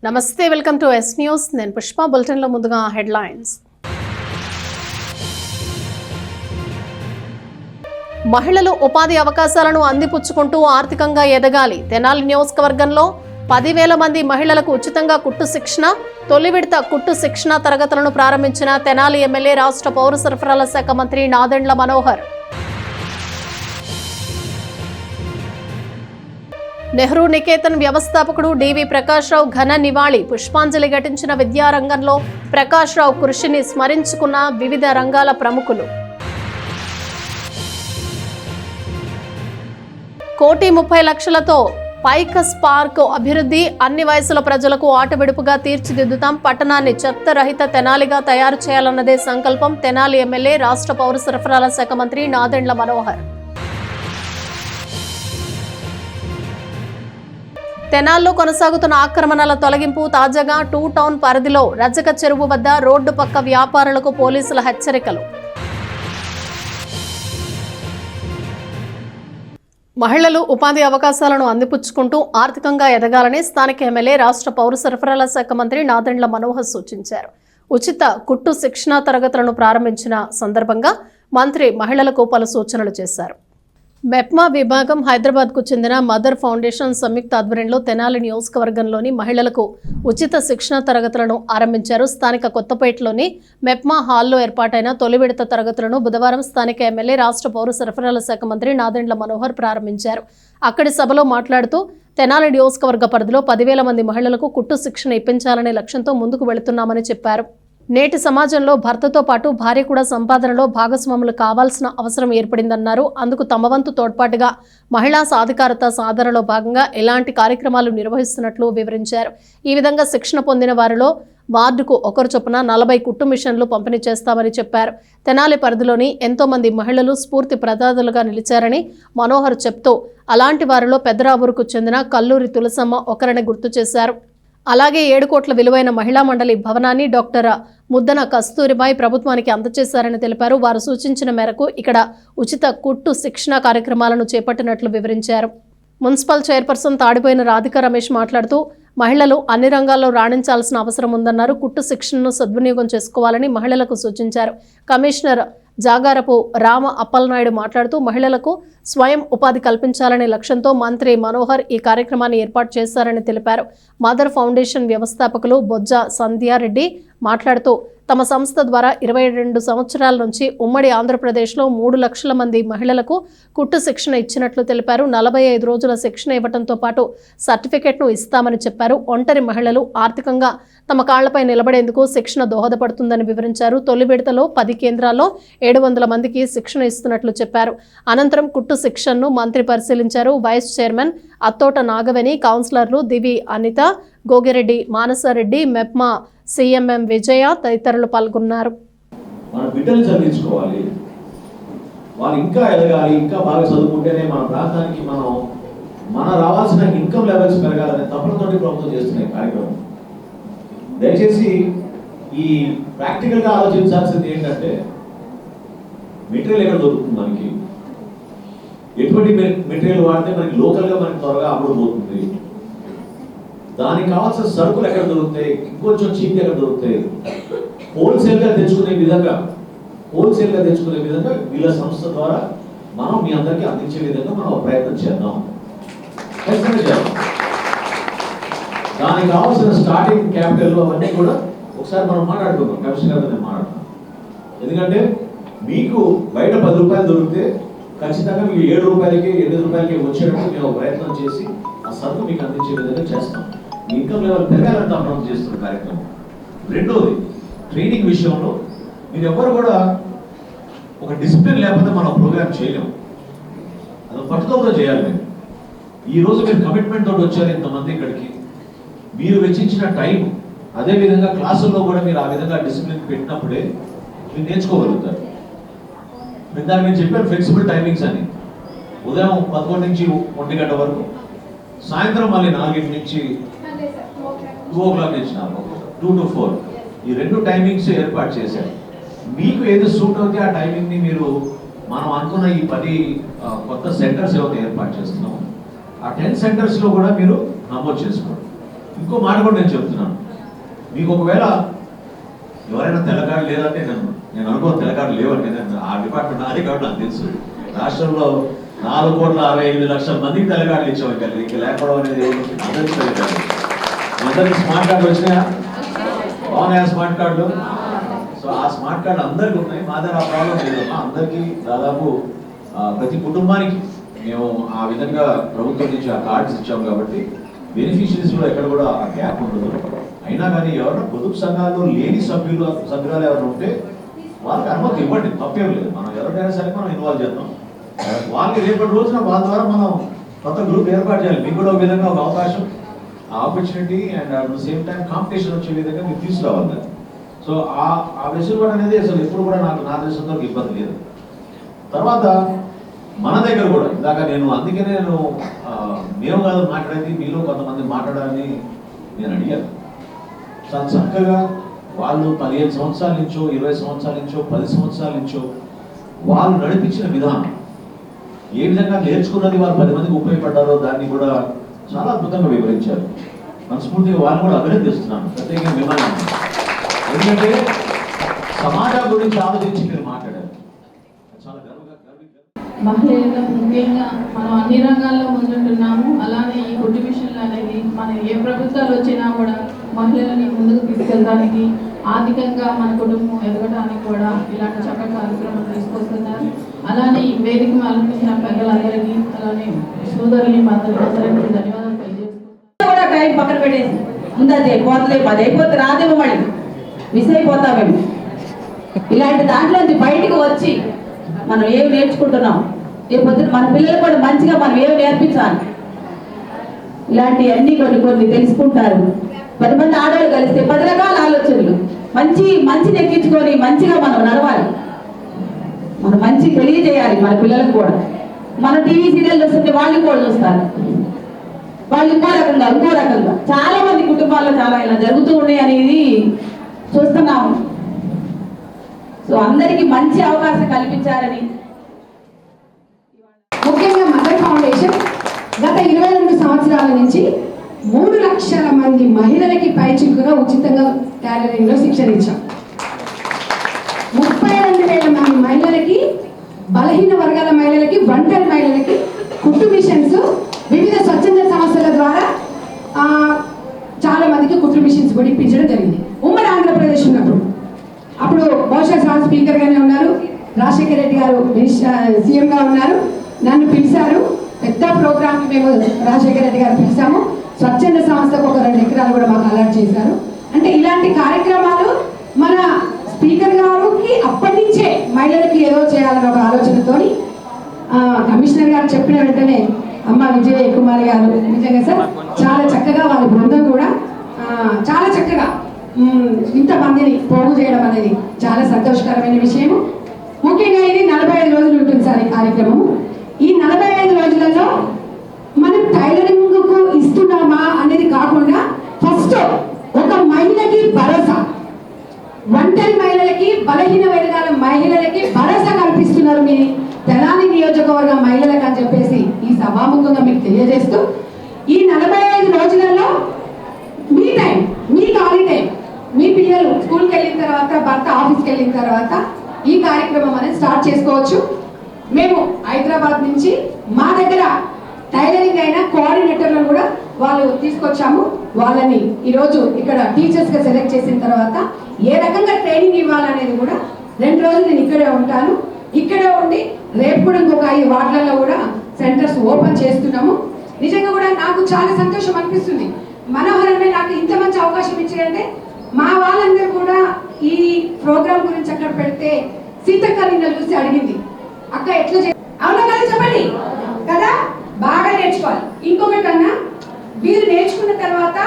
నమస్తే, welcome to yes news. నేను పుష్ప. బులెటిన్లో ముందుగా హెడ్లైన్స్. మహిళలు ఉపాధి అవకాశాలను అందిపుచ్చుకుంటూ ఆర్థికంగా ఎదగాలి. తెనాలి నియోజకవర్గంలో 10,000 మంది మహిళలకు ఉచితంగా కుట్టు శిక్షణ. తొలి విడత కుట్టు శిక్షణ తరగతులను ప్రారంభించిన తెనాలి ఎమ్మెల్యే, రాష్ట్ర పౌర సరఫరాల శాఖ మంత్రి నాదెండ్ల మనోహర్. నెహ్రూ నికేతన్ వ్యవస్థాపకుడు డివి ప్రకాష్ రావు ఘన నివాళి. పుష్పాంజలి ఘటించిన విద్యారంగంలో ప్రకాష్ రావు కృషిని స్మరించుకున్న వివిధ రంగాల ప్రముఖులు. 1,30,00,000తో పైకస్ పార్క్ అభివృద్ధి. అన్ని వయసుల ప్రజలకు ఆటవిడుపుగా తీర్చిదిద్దుతాం. పట్టణాన్ని చెత్త రహిత తెనాలిగా తయారు చేయాలన్నదే సంకల్పం. తెనాలి ఎమ్మెల్యే, రాష్ట్ర పౌర సరఫరాల శాఖ మంత్రి నాదెండ్ల మనోహర్. తెనాల్లో కొనసాగుతున్న ఆక్రమణల తొలగింపు. తాజాగా 2 టౌన్ పరిధిలో రజక చెరువు వద్ద రోడ్డు పక్క వ్యాపారులకు పోలీసుల హెచ్చరికలు. మహిళలు ఉపాధి అవకాశాలను అందిపుచ్చుకుంటూ ఆర్థికంగా ఎదగాలని స్థానిక ఎమ్మెల్యే, రాష్ట్ర పౌర సరఫరాల శాఖ మంత్రి నాదెండ్ల మనోహర్ సూచించారు. ఉచిత కుట్టు శిక్షణ తరగతులను ప్రారంభించిన సందర్భంగా మంత్రి మహిళలకు పలు సూచనలు చేశారు. మెప్మా విభాగం, హైదరాబాద్కు చెందిన మదర్ ఫౌండేషన్ సంయుక్త ఆధ్వర్యంలో తెనాలి నియోజకవర్గంలోని మహిళలకు ఉచిత శిక్షణ తరగతులను ఆరంభించారు. స్థానిక కొత్తపేటలోని మెప్మా హాల్లో ఏర్పాటైన తొలి విడత తరగతులను బుధవారం స్థానిక ఎమ్మెల్యే, రాష్ట్ర పౌర సరఫరాల శాఖ మంత్రి నాదెండ్ల మనోహర్ ప్రారంభించారు. అక్కడి సభలో మాట్లాడుతూ తెనాలి నియోజకవర్గ పరిధిలో 10,000 మంది మహిళలకు కుట్టు శిక్షణ ఇప్పించాలనే లక్ష్యంతో ముందుకు వెళుతున్నామని చెప్పారు. నేటి సమాజంలో భర్తతో పాటు భార్య కూడా సంపాదనలో భాగస్వాములు కావాల్సిన అవసరం ఏర్పడిందన్నారు. అందుకు తమ వంతు తోడ్పాటుగా మహిళా సాధికారత సాధనలో భాగంగా ఎలాంటి కార్యక్రమాలు నిర్వహిస్తున్నట్లు వివరించారు. ఈ విధంగా శిక్షణ పొందిన వారిలో వార్డుకు ఒకరు చొప్పున 40 కుట్టు మిషన్లు పంపిణీ చేస్తామని చెప్పారు. తెనాలి పరిధిలోని ఎంతో మంది మహిళలు స్ఫూర్తి ప్రదాతలుగా నిలిచారని మనోహర్ చెప్తూ అలాంటి వారిలో పెద్దరావూరుకు చెందిన కల్లూరి తులసమ్మ ఒకరిని గుర్తు చేశారు. అలాగే 7 కోట్ల విలువైన మహిళా మండలి భవనాన్ని డాక్టర్ ముద్దన కస్తూరిబాయి ప్రభుత్వానికి అందజేశారని తెలిపారు. వారు సూచించిన మేరకు ఇక్కడ ఉచిత కుట్టు శిక్షణ కార్యక్రమాలను చేపట్టినట్లు వివరించారు. మున్సిపల్ చైర్పర్సన్ తాడిపోయిన రాధికా రమేష్ మాట్లాడుతూ మహిళలు అన్ని రంగాల్లో రాణించాల్సిన అవసరం ఉందన్నారు. కుట్టు శిక్షణను సద్వినియోగం చేసుకోవాలని మహిళలకు సూచించారు. కమిషనర్ జాగారపు రామ అప్పలనాయుడు మాట్లాడుతూ మహిళలకు స్వయం ఉపాధి కల్పించాలనే లక్ష్యంతో మంత్రి మనోహర్ ఈ కార్యక్రమాన్ని ఏర్పాటు చేశారని తెలిపారు. మదర్ ఫౌండేషన్ వ్యవస్థాపకులు బొజ్జ సంధ్యారెడ్డి మాట్లాడుతూ తమ సంస్థ ద్వారా 22 సంవత్సరాల నుంచి ఉమ్మడి ఆంధ్రప్రదేశ్లో 3 లక్షల మంది మహిళలకు కుట్టు శిక్షణ ఇచ్చినట్లు తెలిపారు. 45 రోజుల శిక్షణ ఇవ్వడంతో పాటు సర్టిఫికెట్ను ఇస్తామని చెప్పారు. ఒంటరి మహిళలు ఆర్థికంగా తమ కాళ్లపై నిలబడేందుకు శిక్షణ దోహదపడుతుందని వివరించారు. తొలి విడతలో 10 కేంద్రాల్లో 700 మందికి శిక్షణ ఇస్తున్నట్లు చెప్పారు. అనంతరం కుట్టు శిక్షణను మంత్రి పరిశీలించారు. వైస్ చైర్మన్ అత్తోట నాగవేణి, కౌన్సిలర్లు దివి అనిత, గోగిరెడ్డి మానసారెడ్డి, మెప్మా సిఎంఎం విజయ తదితరులు పాల్గొన్నారు. మన బిడ్డలు చదివించుకోవాలి, వాళ్ళు ఇంకా ఎదగాలి, ఇంకా బాగా చదువుకుంటేనే మన ప్రాంతానికి మన రావాల్సిన ఇన్కమ్ లెవెల్స్ పెరగాలనే తపనతోటి ప్రభుత్వం చేస్తున్న కార్యక్రమం. దయచేసి ఈ ప్రాక్టికల్గా ఆలోచించాల్సింది ఏంటంటే మెటీరియల్ ఎక్కడ దొరుకుతుంది, మనకి ఎటువంటి మెటీరియల్ వాడితే మనకి లోకల్గా మనకి త్వరగా అమ్ముడుపోతుంది, దానికి కావాల్సిన సరుకులు ఎక్కడ దొరుకుతాయి, ఇంకొంచెం చీప్ ఎక్కడ దొరుకుతాయి, హోల్సేల్గా తెచ్చుకునే విధంగా వీళ్ళ సంస్థ ద్వారా మనం మీ అందరికీ అందించే విధంగా మనం ప్రయత్నం చేద్దాం. దానికి కావాల్సిన స్టార్టింగ్ క్యాపిటల్ అవన్నీ కూడా ఒకసారి మనం మాట్లాడుకుందాం. కమిషన్ గారితో నేను మాట్లాడతాను. ఎందుకంటే మీకు బయట 10 రూపాయలు దొరికితే ఖచ్చితంగా మీకు 7 రూపాయలకి 8 రూపాయలకి వచ్చేటట్టు మేము ప్రయత్నం చేసి ఆ సరుకు మీకు అందించే విధంగా చేస్తాం. ఇన్కమ్ లెవెల్ పెరగాలంటే మనం చేస్తున్న కార్యక్రమం. రెండోది, ట్రైనింగ్ విషయంలో మీరు ఎవరు కూడా ఒక డిసిప్లిన్ లేకపోతే మనం ప్రోగ్రామ్ చేయలేము. అది పట్టుదలతో చేయాలి. మీరు ఈరోజు మీరు కమిట్మెంట్ తోటి వచ్చారు ఇంతమంది ఇక్కడికి, మీరు వెచ్చించిన టైం, అదేవిధంగా క్లాసుల్లో కూడా మీరు ఆ విధంగా డిసిప్లిన్ పెట్టినప్పుడే మీరు నేర్చుకోగలుగుతారు. దానికి నేను చెప్పాను ఫ్లెక్సిబుల్ టైమింగ్స్ అని. ఉదయం 11 నుంచి 1 గంట వరకు, సాయంత్రం మళ్ళీ 4 నుంచి 2 o'clock నుంచి 2 to 4 ఈ 2 టైమింగ్స్ ఏర్పాటు చేశారు. మీకు ఏది సూట్ అవుతే ఆ టైమింగ్ని మీరు మనం అనుకున్న ఈ 10 కొత్త సెంటర్స్ ఏవైతే ఏర్పాటు చేస్తున్నాం, ఆ 10 సెంటర్స్లో కూడా మీరు నమోదు చేసుకోండి. ఇంకో మాట కూడా నేను చెప్తున్నాను, మీకు ఒకవేళ ఎవరైనా తెల్లకారు లేదంటే నేను అనుకోను తెల్లకారు లేవంటే, నేను ఆ డిపార్ట్మెంట్ నాదే కాబట్టి నాకు తెలుసు. రాష్ట్రంలో 4,68,00,000 మందికి తెల్లకారులు ఇచ్చాం. ఇంకా లేకపోవడం అనేది అందరికీ తెల్లకారు. అందరికి స్మార్ట్ కార్డు వచ్చినాయా? బాగున్నాయా స్మార్ట్ కార్డులు? సో ఆ స్మార్ట్ కార్డు అందరికీ ఉన్నాయి. మా దగ్గర ఆ ప్రాబ్లం లేదమ్మా. అందరికీ దాదాపు ప్రతి కుటుంబానికి మేము ఆ విధంగా ప్రభుత్వం నుంచి ఆ కార్డ్స్ ఇచ్చాము కాబట్టి బెనిఫిషరీస్ కూడా ఎక్కడ కూడా ఆ గ్యాప్ ఉండదు. అయినా కానీ ఎవరైనా పొదుపు సంఘాల్లో లేని సభ్యురాలు ఎవరైనా ఉంటే వాళ్ళకి అనుమతి ఇవ్వండి, తప్పేం లేదు. మనం ఎవరికైనా సరే మనం ఇన్వాల్వ్ చేద్దాం. వాళ్ళకి రేపటి రోజున వాళ్ళ ద్వారా మనం కొత్త గ్రూప్ ఏర్పాటు చేయాలి. మీకు కూడా ఒక విధంగా ఒక అవకాశం, opportunity and at the same time competition వచ్చే విధంగా మీరు తీసుకురావాలి. సో ఆ వెసులుబాటు అనేది అసలు ఎప్పుడు కూడా నా దేశంలో ఇబ్బంది లేదు. తర్వాత మన దగ్గర కూడా ఇందాక అందుకనే మేము కాదు మాట్లాడేది, మీలో కొంతమంది మాట్లాడాలని నేను అడిగాను. చాలా చక్కగా వాళ్ళు 15 సంవత్సరాల నుంచో 20 సంవత్సరాల నుంచో 10 సంవత్సరాల నుంచో వాళ్ళు నడిపించిన విధానం, ఏ విధంగా నేర్చుకున్నది వాళ్ళు 10 మందికి ఉపయోగపడ్డారో దాన్ని కూడా చాలా అద్భుతంగా వివరించారు. మనస్ఫూర్తిగా వాళ్ళు కూడా అభినందిస్తున్నాను, ప్రత్యేకంగా మిమ్మల్ని. ఎందుకంటే సమాజం గురించి ఆలోచించి మీరు మాట్లాడారు, చాలా మహిళలుగా ముఖ్యంగా మనం అన్ని రంగాల్లో ముందుంటున్నాము. అలానే ఈ కుట్టు మిషన్లు అనేది మన ఏ ప్రభుత్వాలు వచ్చినా కూడా మహిళలని ముందుకు తీసుకెళ్ళడానికి, ఆర్థికంగా మన కుటుంబం ఎదగడానికి కూడా ఇలాంటి చక్కటి కార్యక్రమాలు తీసుకొస్తున్నారు. అలానే ఈ వేదిక అలంకరించిన పెద్దలందరికీ, అలానే సోదరుని అందరికీ ధన్యవాదాలు తెలియజేస్తున్నాను. టైం పక్కన పెట్టేసి ఉందే పోతలే 10 అయిపోతే రాదేమో మళ్ళీ మిస్ అయిపోతామేమో. ఇలాంటి దాంట్లోంచి బయటికి వచ్చి మనం ఏమి నేర్చుకుంటున్నాం, రేపొద్దు మన పిల్లలు కూడా మంచిగా మనం ఏమి నేర్పించాలి, ఇలాంటివన్నీ కొన్ని తెలుసుకుంటారు. 10 మంది ఆడవాళ్ళు కలిస్తే 10 రకాల ఆలోచనలు, మంచిని ఎక్కించుకొని మంచిగా మనం నడవాలి, మనం మంచి తెలియజేయాలి మన పిల్లలకు కూడా. మన టీవీ సీరియల్ చూస్తుంటే వాళ్ళు కూడా చూస్తారు, వాళ్ళు ఇంకో రకంగా చాలా మంది కుటుంబాల్లో చాలా ఇలా జరుగుతూ ఉన్నాయి అనేది చూస్తున్నాము. సో అందరికీ మంచి అవకాశం కల్పించారని. ముఖ్యంగా మదర్ ఫౌండేషన్ గత 22 సంవత్సరాల నుంచి 3 లక్షల మంది మహిళలకి పైచిలుకుగా ఉచితంగా టైలరింగ్ లో శిక్షణ ఇచ్చాం. 32,000 మంది మహిళలకి, బలహీన వర్గాల మహిళలకి, ఒంటరి మహిళలకి కుట్టు మిషన్స్ వివిధ స్వచ్ఛంద సంస్థల ద్వారా చాలా మందికి కుట్టు మిషన్స్ కూడా ఇప్పించడం జరిగింది. ఉమ్మడి ఆంధ్రప్రదేశ్ ఉన్నప్పుడు అప్పుడు బహుశా సార్ స్పీకర్ గానే ఉన్నారు, రాజశేఖర రెడ్డి గారు సీఎం గా ఉన్నారు. నన్ను పిలిచారు, పెద్ద ప్రోగ్రామ్ కి మేము రాజశేఖర రెడ్డి గారు పిలిచాము. స్వచ్ఛంద సంస్థకు ఒక 2 ఎకరాలు కూడా మాకు అలర్ట్ చేశారు. అంటే ఇలాంటి కార్యక్రమాలు మన స్పీకర్ గారికి అప్పటి నుంచే మహిళలకి ఏదో చేయాలని ఒక ఆలోచనతోని కమిషనర్ గారు చెప్పిన వెంటనే అమ్మ విజయ కుమారి గారు నిజంగా సార్ చాలా చక్కగా వాళ్ళ బృందం కూడా చాలా చక్కగా ఇంతమందిని పోగు చేయడం అనేది చాలా సంతోషకరమైన విషయము. ముఖ్యంగా ఇది 45 రోజులు ఉంటుంది సార్ ఈ కార్యక్రమము. ఈ 45 రోజులలో మనం టైలరింగ్కు ఇస్తున్నామా అనేది కాకుండా ఫస్ట్ ఒక మహిళకి భరోసా, ఒంటరి మహిళలకి, బలహీన వర్గాల మహిళలకి భరోసా కల్పిస్తున్నారు మీ తెనాలి నియోజకవర్గ మహిళలకు అని చెప్పేసి ఈ సభాముఖంగా మీకు తెలియజేస్తూ, ఈ 45 రోజులలో మీ టైం, మీ ఖాళీ టైం, మీ పిల్లలు స్కూల్కి వెళ్ళిన తర్వాత, భర్త ఆఫీస్కి వెళ్ళిన తర్వాత ఈ కార్యక్రమం అనేది స్టార్ట్ చేసుకోవచ్చు. మేము హైదరాబాద్ నుంచి మా దగ్గర టైలరింగ్ అయిన కోఆర్డినేటర్లను కూడా వాళ్ళు తీసుకొచ్చాము. వాళ్ళని ఈరోజు ఇక్కడ టీచర్స్గా సెలెక్ట్ చేసిన తర్వాత ఏ రకంగా ట్రైనింగ్ ఇవ్వాలనేది కూడా 2 రోజులు నేను ఇక్కడే ఉంటాను. ఇక్కడే ఉండి రేపు కూడా ఇంకొక 5 వార్డులలో కూడా సెంటర్స్ ఓపెన్ చేస్తున్నాము. నిజంగా కూడా నాకు చాలా సంతోషం అనిపిస్తుంది. మనోహరమే నాకు ఇంత మంచి అవకాశం ఇచ్చారంటే మా వాళ్ళందరూ కూడా ఈ ప్రోగ్రామ్ గురించి అక్కడ పెడితే సీతక్క నిన్న చూసి అడిగింది, అక్క ఎట్లా అవునా కదా చెప్పండి కదా, బాగా నేర్చుకోవాలి. ఇంకొకటి అన్నా, వీరు నేర్చుకున్న తర్వాత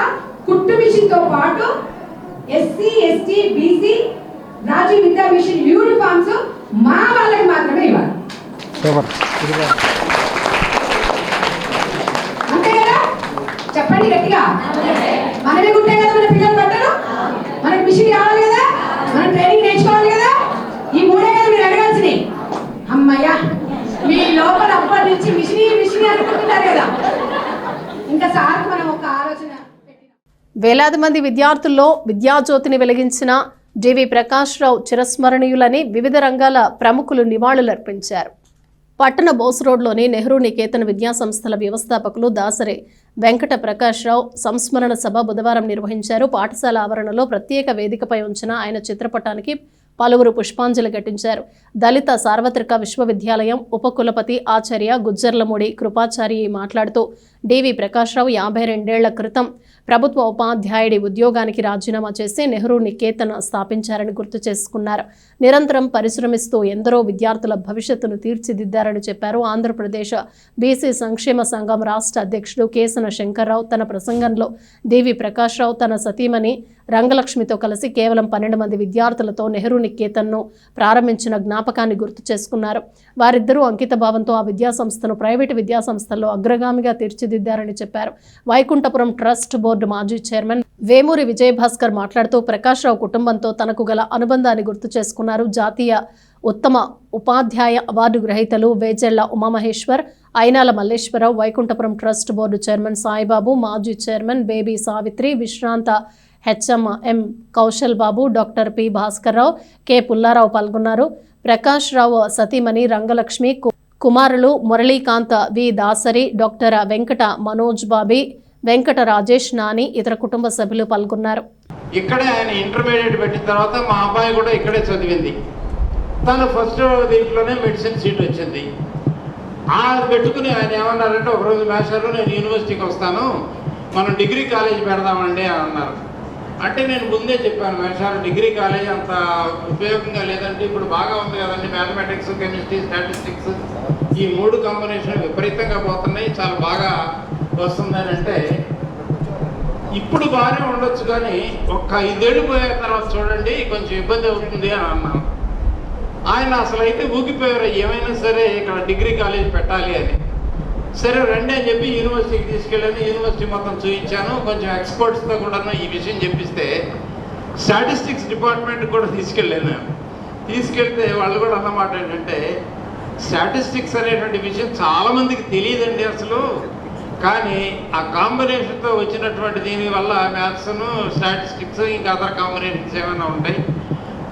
కుట్టు మిషన్ తో పాటు ఎస్సీ ఎస్టీ బీసీ రాజీవ్ విద్యా మిషన్ యూనిఫామ్స్ మా వాళ్ళకి మాత్రమే ఇవ్వాలి. అంతే కదా, చెప్పండి గట్టిగా. మనమే కుట్టే కదా మన పిల్లలు బట్టలు, మనకి మిషన్ కావాలి కదా, మనం ట్రైనింగ్ నేర్చుకోవాలి కదా. ఈ 3 కదా మీరు అడగాల్సినవి. అమ్మయ్యా, మీ లోపల అప్పటి నుంచి మిషన్ అనుకుంటున్నారు కదా. ఇంకా సార్ మనం ఒక ఆలోచన పెట్టినాం. వేలాది మంది విద్యార్థుల్లో విద్యాజ్యోతిని వెలిగించిన డివి ప్రకాష్ రావు చిరస్మరణీయులని వివిధ రంగాల ప్రముఖులు నివాళులర్పించారు. పట్టణ బోస్ రోడ్లోని నెహ్రూ నికేతన్ విద్యాసంస్థల వ్యవస్థాపకులు దాసరి వెంకట ప్రకాష్ రావు సంస్మరణ సభ బుధవారం నిర్వహించారు. పాఠశాల ఆవరణలో ప్రత్యేక వేదికపై ఉంచిన ఆయన చిత్రపటానికి పలువురు పుష్పాంజలి ఘటించారు. దళిత సార్వత్రిక విశ్వవిద్యాలయం ఉపకులపతి ఆచార్య గుజ్జర్లమూడి కృపాచారి మాట్లాడుతూ డివి ప్రకాష్ రావు 52 ఏళ్ల క్రితం ప్రభుత్వ ఉపాధ్యాయుడి ఉద్యోగానికి రాజీనామా చేసి నెహ్రూ నికేతన్ స్థాపించారని గుర్తు చేసుకున్నారు. నిరంతరం పరిశ్రమిస్తూ ఎందరో విద్యార్థుల భవిష్యత్తును తీర్చిదిద్దారని చెప్పారు. ఆంధ్రప్రదేశ్ బీసీ సంక్షేమ సంఘం రాష్ట్ర అధ్యక్షుడు కేసన శంకర్రావు తన ప్రసంగంలో డివి ప్రకాష్ రావు తన సతీమణి రంగలక్ష్మితో కలిసి కేవలం 12 మంది విద్యార్థులతో నెహ్రూ నికేతన్ను ప్రారంభించిన జ్ఞాపకాన్ని గుర్తు చేసుకున్నారు. వారిద్దరూ అంకిత భావంతో ఆ విద్యాసంస్థను ప్రైవేటు విద్యాసంస్థల్లో అగ్రగామిగా తీర్చిదిద్దారని చెప్పారు. వైకుంఠపురం ట్రస్ట్ బోర్డు మాజీ చైర్మన్ వేమూరి విజయభాస్కర్ మాట్లాడుతూ ప్రకాష్ రావు కుటుంబంతో తనకు గల అనుబంధాన్ని గుర్తు చేసుకున్నారు. జాతీయ ఉత్తమ ఉపాధ్యాయ అవార్డు గ్రహీతలు Vejella Umamaheshwar, Ayinala Malleswararao, Vaikunthapuram trust board chairman Saibabu, మాజీ చైర్మన్ బేబీ సావిత్రి, విశ్రాంత HM M Kaushal Babu, doctor P Bhaskararao, K Pullarao పాల్గొన్నారు. ప్రకాష్ రావు సతీమణి రంగలక్ష్మి, కుమారులు మురళీకాంత్ వి దాసరి, డాక్టర్ వెంకట మనోజ్ బాబీ, వెంకట రాజేష్ నాని, ఇతర కుటుంబ సభ్యులు పాల్గొన్నారు. ఇక్కడే ఆయన ఇంటర్మీడియట్ పెట్టిన తర్వాత మా అబ్బాయి కూడా ఇక్కడే చదివింది. తను ఫస్ట్ దీంట్లోనే మెడిసిన్ సీట్ వచ్చింది. అది పెట్టుకుని ఆయన ఏమన్నారంటే ఒకరోజు మేషారు నేను యూనివర్సిటీకి వస్తాను, మనం డిగ్రీ కాలేజ్ పెడదామండి అని అన్నారు. అంటే నేను ముందే చెప్పాను మేషారు డిగ్రీ కాలేజ్ అంత ఉపయోగంగా లేదంటే ఇప్పుడు బాగా ఉంది కదండి, మ్యాథమెటిక్స్, కెమిస్ట్రీ, స్టాటిస్టిక్స్ ఈ 3 కాంబినేషన్ విపరీతంగా పోతున్నాయి, చాలా బాగా వస్తుందని. అంటే ఇప్పుడు బాగానే ఉండొచ్చు కానీ ఒక్క 5 ఏళ్ళు పోయిన తర్వాత చూడండి కొంచెం ఇబ్బంది అవుతుంది అని అన్నాను. ఆయన అసలు అయితే ఊగిపోయారు, ఏమైనా సరే ఇక్కడ డిగ్రీ కాలేజ్ పెట్టాలి అని. సరే రండి అని చెప్పి యూనివర్సిటీకి తీసుకెళ్ళాను. యూనివర్సిటీ మొత్తం చూపించాను, కొంచెం ఎక్స్పర్ట్స్తో కూడా ఈ విషయం చెప్పిస్తే స్టాటిస్టిక్స్ డిపార్ట్మెంట్ కూడా తీసుకెళ్ళాను. తీసుకెళ్తే వాళ్ళు కూడా అన్నమాట ఏంటంటే స్టాటిస్టిక్స్ అనేటువంటి విషయం చాలామందికి తెలియదండి అసలు, కానీ ఆ కాంబినేషన్తో వచ్చినటువంటి దీనివల్ల మ్యాథ్స్ను స్టాటిస్టిక్స్ ఇంకా అదర్ కాంబినేషన్స్ ఏమైనా ఉంటాయి,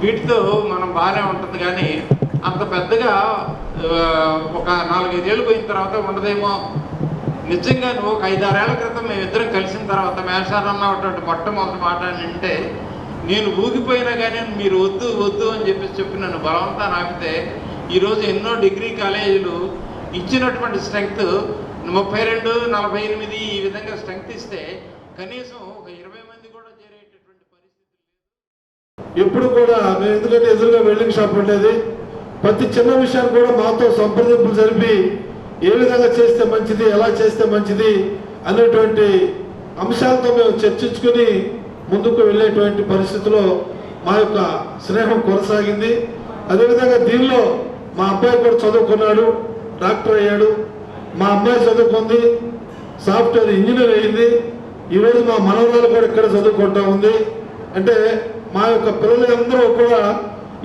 వీటితో మనం బాగానే ఉంటుంది కానీ అంత పెద్దగా ఒక 4-5 ఏళ్ళు పోయిన తర్వాత ఉండదేమో. నిజంగా నువ్వు ఒక 5-6 ఏళ్ల క్రితం మేమిద్దరం కలిసిన తర్వాత మేషారు అన్నటువంటి మొట్టమొదటి మాట అంటే నేను ఊగిపోయినా కానీ మీరు వద్దు వద్దు అని చెప్పి నన్ను బలవంతా ఆపితే ఈరోజు ఎన్నో డిగ్రీ కాలేజీలు ఇచ్చినటువంటి స్ట్రెంగ్త్ 32, 48 ఈ విధంగా స్ట్రెంగ్త్ ఇస్తే కనీసం ఒక 20 మంది కూడా చేరేటటువంటి పరిస్థితి. ఎప్పుడు కూడా మేము ఎందుకంటే ఎదురుగా వెల్డింగ్ షాప్ ఉండేది, ప్రతి చిన్న విషయాన్ని కూడా మాతో సంప్రదింపులు జరిపి ఏ విధంగా చేస్తే మంచిది, ఎలా చేస్తే మంచిది అనేటువంటి అంశాలతో మేము చర్చించుకుని ముందుకు వెళ్ళేటువంటి పరిస్థితిలో మా యొక్క స్నేహం కొనసాగింది. అదేవిధంగా దీనిలో మా అబ్బాయి కూడా చదువుకున్నాడు, డాక్టర్ అయ్యాడు. మా అమ్మాయి చదువుకుంది, సాఫ్ట్వేర్ ఇంజనీర్ అయ్యింది. ఈరోజు మా మనవరాలు కూడా ఇక్కడ చదువుకుంటా ఉంది. అంటే మా యొక్క పిల్లలందరూ కూడా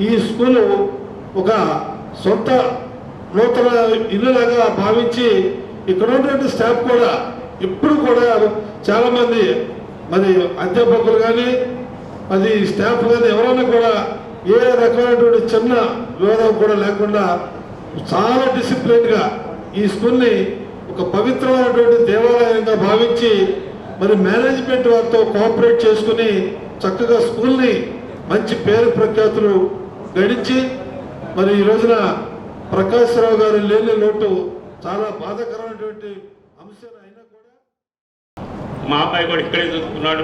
ఈ స్కూలు ఒక సొంత నూతన ఇల్లులాగా భావించి ఇక్కడ ఉన్నటువంటి స్టాఫ్ కూడా ఇప్పుడు కూడా చాలామంది మరి అధ్యాపకులు కానీ అది స్టాఫ్ కానీ ఎవరైనా కూడా ఏ రకమైనటువంటి చిన్న వివాదం కూడా లేకుండా చాలా డిసిప్లిన్గా ఈ స్కూల్ని ఒక పవిత్రమైనటువంటి దేవాలయంగా భావించి మరి మేనేజ్మెంట్ వారితో కోఆపరేట్ చేసుకుని చక్కగా స్కూల్ని మంచి పేరు ప్రఖ్యాతులు గడించి మరి ఈ రోజున ప్రకాష్ రావు గారు లేని లోటు చాలా బాధాకరమైనటువంటి అంశం అయినా కూడా మా అబ్బాయి కూడా ఇక్కడే చదువుకున్నాడు,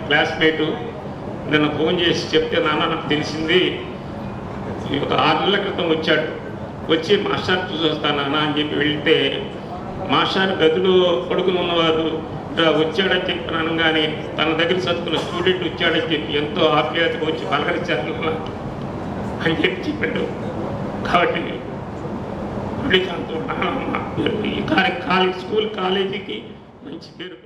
క్లాస్మేటు. నిన్న ఫోన్ చేసి చెప్తే నాన్న నాకు తెలిసింది, ఒక 6 నెలల క్రితం వచ్చాడు, వచ్చి మాస్టర్ చూసి వస్తాను నాన్న అని చెప్పి వెళ్తే మాస్టర్ గదిలో పడుకుని ఉన్నవారు వచ్చాడని చెప్పినాను. కానీ తన దగ్గర చదువుకున్న స్టూడెంట్ వచ్చాడని చెప్పి ఎంతో ఆప్యాయతగా వచ్చి పలకరించారు అని చెప్పాడు. కాబట్టి ఈ స్కూల్ కాలేజీకి మంచి పేరు.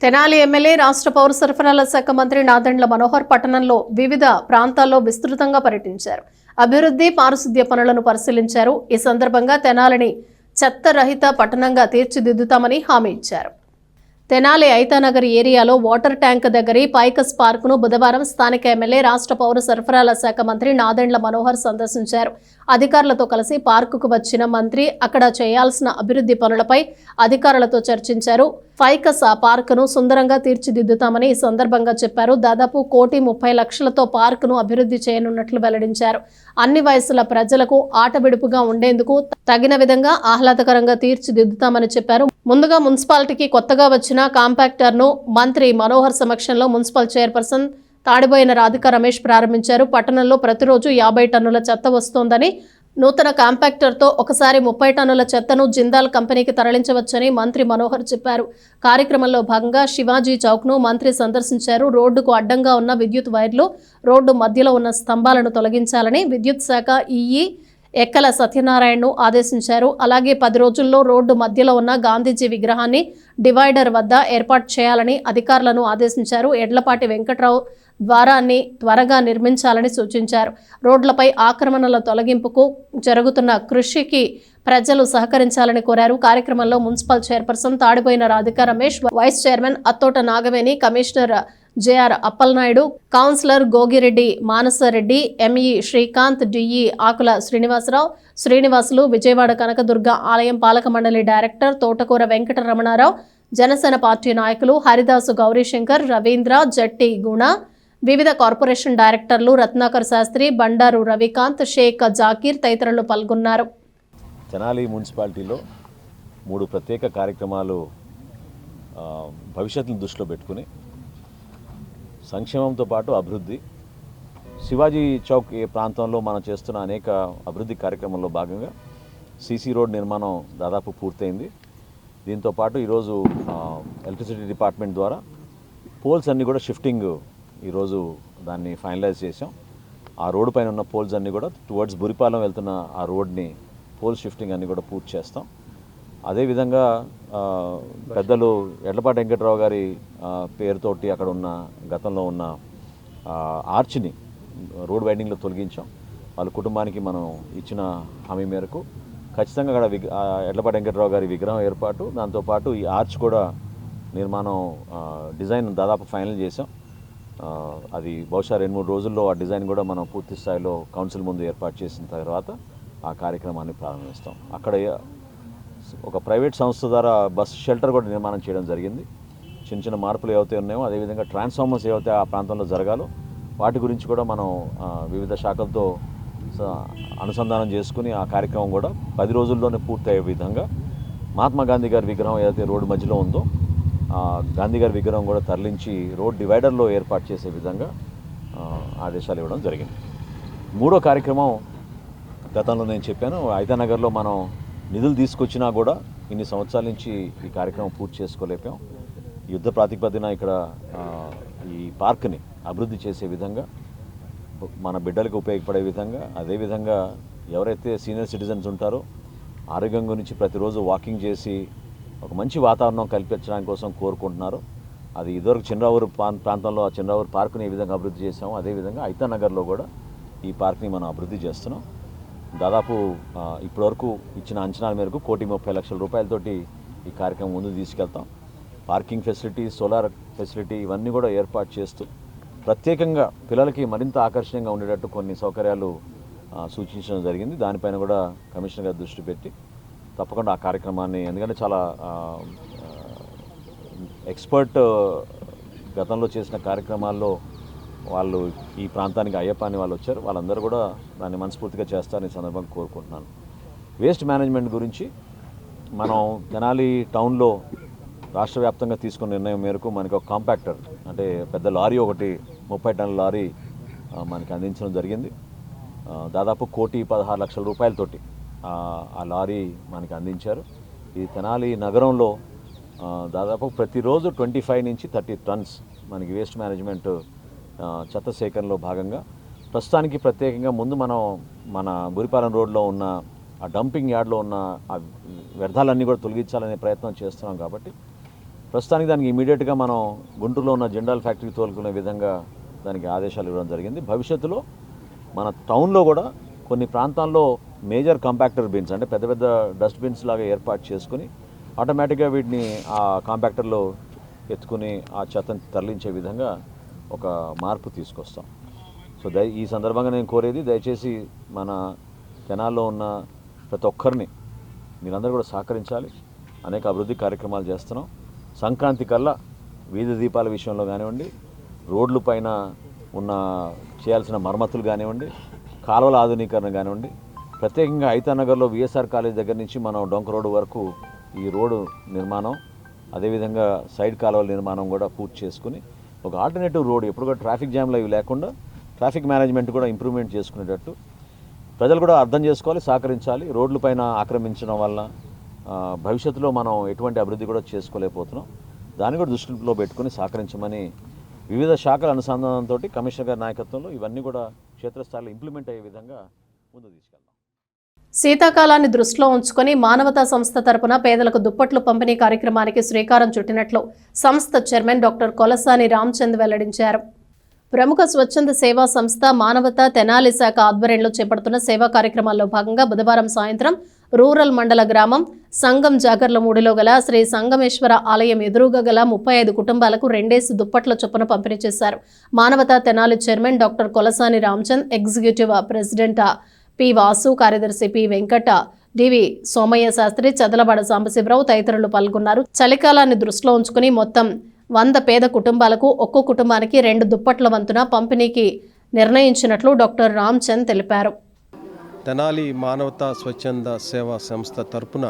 తెనాలి ఎమ్మెల్యే రాష్ట్ర పౌర సరఫరాల శాఖ మంత్రి నాదెండ్ల మనోహర్ పట్టణంలో వివిధ ప్రాంతాల్లో విస్తృతంగా పర్యటించారు. అభివృద్ధి, పారిశుద్ధ్య పనులను పరిశీలించారు. ఈ సందర్భంగా తెనాలిని చెత్త రహిత పట్టణంగా తీర్చిదిద్దుతామని హామీ ఇచ్చారు. తెనాలి ఐతానగర్ ఏరియాలో వాటర్ ట్యాంక్ దగ్గరి పైకస్ పార్కును బుధవారం స్థానిక ఎమ్మెల్యే రాష్ట్ర పౌర సరఫరాల శాఖ మంత్రి నాదెండ్ల మనోహర్ సందర్శించారు. అధికారులతో కలిసి పార్కుకు వచ్చిన మంత్రి అక్కడ చేయాల్సిన అభివృద్ధి పనులపై అధికారులతో చర్చించారు. పైకస్ పార్కును సుందరంగా తీర్చిదిద్దుతామని ఈ సందర్భంగా చెప్పారు. దాదాపు 1,30,00,000లతో పార్కును అభివృద్ధి చేయనున్నట్లు వెల్లడించారు. అన్ని వయసుల ప్రజలకు ఆటవిడుపుగా ఉండేందుకు తగిన విధంగా ఆహ్లాదకరంగా తీర్చిదిద్దుతామని చెప్పారు. ముందుగా మున్సిపాలిటీకి కొత్తగా వచ్చిన కాంపాక్టర్ను మంత్రి మనోహర్ సమక్షంలో మున్సిపల్ చైర్పర్సన్ తాడిబోయిన రాధిక రమేష్ ప్రారంభించారు. పట్టణంలో ప్రతిరోజు 50 టన్నుల చెత్త వస్తోందని, నూతన కాంపాక్టర్తో ఒకసారి 30 టన్నుల చెత్తను జిందాల్ కంపెనీకి తరలించవచ్చని మంత్రి మనోహర్ చెప్పారు. కార్యక్రమంలో భాగంగా శివాజీ చౌక్ను మంత్రి సందర్శించారు. రోడ్డుకు అడ్డంగా ఉన్న విద్యుత్ వైర్లు, రోడ్డు మధ్యలో ఉన్న స్తంభాలను తొలగించాలని విద్యుత్ శాఖ ఈఈ ఎక్కల సత్యనారాయణను ఆదేశించారు. అలాగే 10 రోజుల్లో రోడ్డు మధ్యలో ఉన్న గాంధీజీ విగ్రహాన్ని డివైడర్ వద్ద ఏర్పాటు చేయాలని అధికారులను ఆదేశించారు. ఎడ్లపాటి వెంకట్రావు ద్వారాన్ని త్వరగా నిర్మించాలని సూచించారు. రోడ్లపై ఆక్రమణల తొలగింపుకు జరుగుతున్న కృషికి ప్రజలు సహకరించాలని కోరారు. కార్యక్రమంలో municipal chairperson Tadipoyina Radhika Ramesh, vice chairman Attota Nagaveni, commissioner JR Appalanaidu, councillor Gogireddy Manasareddy, ME Srikanth, DE Akula Srinivasulu, Vijayawada Kanakadurga ఆలయం పాలక మండలి డైరెక్టర్ తోటకూర వెంకట రమణారావు, జనసేన పార్టీ నాయకులు హరిదాసు గౌరీశంకర్, రవీంద్ర, జట్టి గుణ, వివిధ కార్పొరేషన్ డైరెక్టర్లు రత్నాకర్ శాస్త్రి, బండారు రవికాంత్, షేక్ జాకీర్ తదితరులు పాల్గొన్నారు. తెనాలి మున్సిపాలిటీలో 3 ప్రత్యేక కార్యక్రమాలు భవిష్యత్తును దృష్టిలో పెట్టుకుని సంక్షేమంతో పాటు అభివృద్ధి, శివాజీ చౌక్ ప్రాంతంలో మనం చేస్తున్న అనేక అభివృద్ధి కార్యక్రమంలో భాగంగా సీసీ రోడ్ నిర్మాణం దాదాపు పూర్తయింది. దీంతోపాటు ఈరోజు ఎలక్ట్రిసిటీ డిపార్ట్మెంట్ ద్వారా పోల్స్ అన్నీ కూడా షిఫ్టింగ్ ఈరోజు దాన్ని ఫైనలైజ్ చేసాం. ఆ రోడ్డు పైన ఉన్న పోల్స్ అన్నీ కూడా టువర్డ్స్ బురిపాలెం వెళ్తున్న ఆ రోడ్ని పోల్ షిఫ్టింగ్ అన్నీ కూడా పూర్తి చేస్తాం. అదేవిధంగా పెద్దలు ఎడ్లపాటి వెంకట్రావు గారి పేరుతోటి అక్కడ ఉన్న గతంలో ఉన్న ఆర్చ్ని రోడ్ వైడింగ్లో తొలగించాం. వాళ్ళ కుటుంబానికి మనం ఇచ్చిన హామీ మేరకు ఖచ్చితంగా అక్కడ ఎడ్లపాటి వెంకట్రావు గారి విగ్రహం ఏర్పాటు, దాంతోపాటు ఈ ఆర్చ్ కూడా నిర్మాణం డిజైన్ దాదాపు ఫైనల్ చేసాం. అది బహుశా 2-3 రోజుల్లో ఆ డిజైన్ కూడా మనం పూర్తి స్థాయిలో కౌన్సిల్ ముందు ఏర్పాటు చేసిన తర్వాత ఆ కార్యక్రమాన్ని ప్రారంభిస్తాం. అక్కడ ఒక ప్రైవేట్ సంస్థ ద్వారా బస్ షెల్టర్ కూడా నిర్మాణం చేయడం జరిగింది. చిన్న చిన్న మార్పులు ఏవైతే ఉన్నాయో, అదేవిధంగా ట్రాన్స్ఫార్మర్స్ ఏవైతే ఆ ప్రాంతంలో జరగాలో వాటి గురించి కూడా మనం వివిధ శాఖలతో అనుసంధానం చేసుకుని ఆ కార్యక్రమం కూడా 10 రోజుల్లోనే పూర్తయ్యే విధంగా మహాత్మా గాంధీ గారి విగ్రహం ఏదైతే రోడ్డు మధ్యలో ఉందో గాంధీ గారి విగ్రహం కూడా తరలించి రోడ్ డివైడర్లో ఏర్పాటు చేసే విధంగా ఆదేశాలు ఇవ్వడం జరిగింది. 3వ కార్యక్రమం గతంలో నేను చెప్పాను, ఐతానగర్లో మనం నిధులు తీసుకొచ్చినా కూడా ఇన్ని సంవత్సరాల నుంచి ఈ కార్యక్రమం పూర్తి చేసుకోలేపాం. యుద్ధ ప్రాతిపదికన ఇక్కడ ఈ పార్క్ని అభివృద్ధి చేసే విధంగా, మన బిడ్డలకు ఉపయోగపడే విధంగా, అదేవిధంగా ఎవరైతే సీనియర్ సిటిజన్స్ ఉంటారో ఆరోగ్యం గురించి ప్రతిరోజు వాకింగ్ చేసి ఒక మంచి వాతావరణం కల్పించడానికి కోసం కోరుకుంటున్నారు. అది ఇదివరకు చిన్నరావూరు ప్రాంతంలో ఆ చిన్నరావూరు పార్కుని ఏ విధంగా అభివృద్ధి చేసామో అదేవిధంగా ఐతానగర్లో కూడా ఈ పార్క్ని మనం అభివృద్ధి చేస్తున్నాం. దాదాపు ఇప్పటివరకు ఇచ్చిన అంచనాల మేరకు 1,30,00,000 రూపాయలతోటి ఈ కార్యక్రమం ముందుకు తీసుకెళ్తాం. పార్కింగ్ ఫెసిలిటీ, సోలార్ ఫెసిలిటీ ఇవన్నీ కూడా ఏర్పాటు చేస్తూ ప్రత్యేకంగా పిల్లలకి మరింత ఆకర్షణీయంగా ఉండేటట్టు కొన్ని సౌకర్యాలు సూచించడం జరిగింది. దానిపైన కూడా కమిషనర్ గారు దృష్టి పెట్టి తప్పకుండా ఆ కార్యక్రమాన్ని, ఎందుకంటే చాలా ఎక్స్పర్ట్ గతంలో చేసిన కార్యక్రమాల్లో వాళ్ళు ఈ ప్రాంతానికి అయ్యప్ప అని వాళ్ళు వచ్చారు, వాళ్ళందరూ కూడా దాన్ని మనస్ఫూర్తిగా చేస్తారని సందర్భంగా కోరుకుంటున్నాను. వేస్ట్ మేనేజ్మెంట్ గురించి మనం తెనాలి టౌన్లో రాష్ట్ర వ్యాప్తంగా తీసుకున్న నిర్ణయం మేరకు మనకి ఒక కాంపాక్టర్, అంటే పెద్ద లారీ, ఒకటి 30 టన్నుల లారీ మనకి అందించడం జరిగింది. దాదాపు 1,16,00,000 రూపాయలతోటి ఆ లారీ మనకి అందించారు. ఈ తెనాలి నగరంలో దాదాపు ప్రతిరోజు 25 నుంచి 30 టన్స్ మనకి వేస్ట్ మేనేజ్మెంట్ చెత్త సేకరణలో భాగంగా ప్రస్తుతానికి ప్రత్యేకంగా ముందు మనం మన బురిపాలెం రోడ్లో ఉన్న ఆ డంపింగ్ యార్డ్లో ఉన్న ఆ వ్యర్థాలన్నీ కూడా తొలగించాలనే ప్రయత్నం చేస్తున్నాం. కాబట్టి ప్రస్తుతానికి దానికి ఇమీడియట్గా మనం గుంటూరులో ఉన్న జెండాల్ ఫ్యాక్టరీ తోలుకునే విధంగా దానికి ఆదేశాలు ఇవ్వడం జరిగింది. భవిష్యత్తులో మన టౌన్లో కూడా కొన్ని ప్రాంతాల్లో మేజర్ కాంపాక్టర్ బిన్స్, అంటే పెద్ద పెద్ద డస్ట్బిన్స్ లాగా ఏర్పాటు చేసుకుని ఆటోమేటిక్గా వీటిని ఆ కాంపాక్టర్లో ఎత్తుకుని ఆ చెత్తను తరలించే విధంగా ఒక మార్పు తీసుకొస్తాం. సో ఈ సందర్భంగా నేను కోరేది, దయచేసి మన తెనాల్లో ఉన్న ప్రతి ఒక్కరిని మీరందరూ కూడా సహకరించాలి. అనేక అభివృద్ధి కార్యక్రమాలు చేస్తున్నాం. సంక్రాంతి కల్లా వీధి దీపాల విషయంలో కానివ్వండి, రోడ్ల పైన ఉన్న చేయాల్సిన మరమ్మతులు కానివ్వండి, కాలువల ఆధునీకరణ కానివ్వండి, ప్రత్యేకంగా ఐతానగర్లో విఎస్ఆర్ కాలేజ్ దగ్గర నుంచి మనం డొంక రోడ్డు వరకు ఈ రోడ్డు నిర్మాణం, అదేవిధంగా సైడ్ కాలువల నిర్మాణం కూడా పూర్తి చేసుకుని ఒక ఆల్టర్నేటివ్ రోడ్, ఎప్పుడు కూడా ట్రాఫిక్ జామ్లు ఇవి లేకుండా ట్రాఫిక్ మేనేజ్మెంట్ కూడా ఇంప్రూవ్మెంట్ చేసుకునేటట్టు ప్రజలు కూడా అర్థం చేసుకోవాలి, సహకరించాలి. రోడ్ల పైన ఆక్రమించడం వల్ల భవిష్యత్తులో మనం ఎటువంటి అభివృద్ధి కూడా చేసుకోలేకపోతున్నాం. దాన్ని కూడా దృష్టిలో పెట్టుకుని సహకరించమని వివిధ శాఖల అనుసంధానంతో కమిషనర్ గారి నాయకత్వంలో ఇవన్నీ కూడా క్షేత్రస్థాయిలో ఇంప్లిమెంట్ అయ్యే విధంగా ముందు తీసుకెళ్తాం. శీతాకాలాన్ని దృష్టిలో ఉంచుకొని మానవతా సంస్థ తరపున పేదలకు దుప్పట్లు పంపిణీ కార్యక్రమానికి శ్రీకారం చుట్టినట్లు సంస్థ చైర్మన్ డాక్టర్ కొలసాని రామచంద్ వెల్లడించారు. ప్రముఖ స్వచ్ఛంద సేవా సంస్థ మానవతా తెనాలి శాఖ ఆధ్వర్యంలో చేపడుతున్న సేవా కార్యక్రమాల్లో భాగంగా బుధవారం సాయంత్రం రూరల్ మండల గ్రామం సంగం జాగర్లమూడిలో గల శ్రీ సంగమేశ్వర ఆలయం ఎదురుగా గల 35 కుటుంబాలకు 2 దుప్పట్ల చొప్పున పంపిణీ చేశారు. Manavata Tenali chairman doctor Kolasani Ramachand, executive president P Vasu, కార్యదర్శి పి వెంకట, డివి సోమయ్య శాస్త్రి, చదలవాడ సాంబశివరావు తదితరులు పాల్గొన్నారు. చలికాలాన్ని దృష్టిలో ఉంచుకుని మొత్తం 100 పేద కుటుంబాలకు ఒక్కో కుటుంబానికి 2 దుప్పట్ల వంతున పంపిణీకి నిర్ణయించినట్లు డాక్టర్ రామచంద్ తెలిపారు. తెనాలి మానవతా స్వచ్ఛంద సేవా సంస్థ తరపున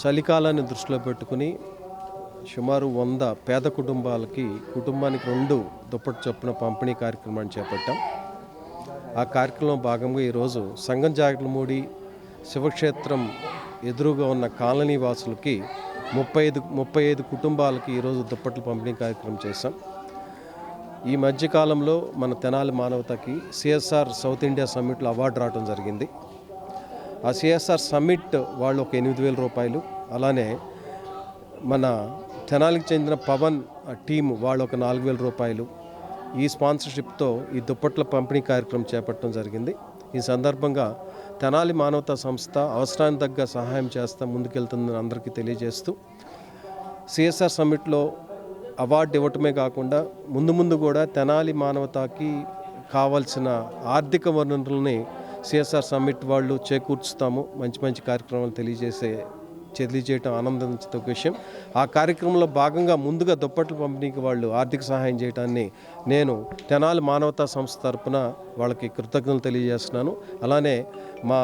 చలికాలాన్ని దృష్టిలో పెట్టుకుని సుమారు 100 పేద కుటుంబాలకి కుటుంబానికి 2 దుప్పటి చొప్పున పంపిణీ కార్యక్రమాన్ని చేపట్టాం. ఆ కార్యక్రమంలో భాగంగా ఈరోజు సంగం జాగర్లమూడి శివక్షేత్రం ఎదురుగా ఉన్న కాలనీ వాసులకి 35 కుటుంబాలకి ఈరోజు దుప్పట్లు పంపిణీ కార్యక్రమం చేశాం. ఈ మధ్యకాలంలో మన తెనాలి మానవతకి సిఎస్ఆర్ సౌత్ ఇండియా సమ్మిట్లో అవార్డు రావడం జరిగింది. ఆ సిఎస్ఆర్ సమ్మిట్ వాళ్ళు ఒక 8,000 రూపాయలు, అలానే మన తెనాలికి చెందిన పవన్ టీం వాళ్ళు ఒక 4,000 రూపాయలు ఈ స్పాన్సర్షిప్తో ఈ దుప్పట్ల పంపిణీ కార్యక్రమం చేపట్టడం జరిగింది. ఈ సందర్భంగా తెనాలి మానవతా సంస్థ అవసరానికి తగ్గ సహాయం చేస్తూ ముందుకెళ్తుందని అందరికీ తెలియజేస్తూ సిఎస్ఆర్ సమ్మిట్లో అవార్డు ఇవ్వటమే కాకుండా ముందు కూడా తెనాలి మానవతాకి కావాల్సిన ఆర్థిక వనరుల్ని సిఎస్ఆర్ సమ్మిట్ వాళ్ళు చేకూర్చుతాము, మంచి కార్యక్రమాలు తెలియజేయటం ఆనందించే విషయం. ఆ కార్యక్రమంలో భాగంగా ముందుగా దుప్పట్ల పంపిణీకి వాళ్ళు ఆర్థిక సహాయం చేయడాన్ని నేను తెనాలి మానవతా సంస్థ తరపున వాళ్ళకి కృతజ్ఞతలు తెలియజేస్తున్నాను. అలానే మా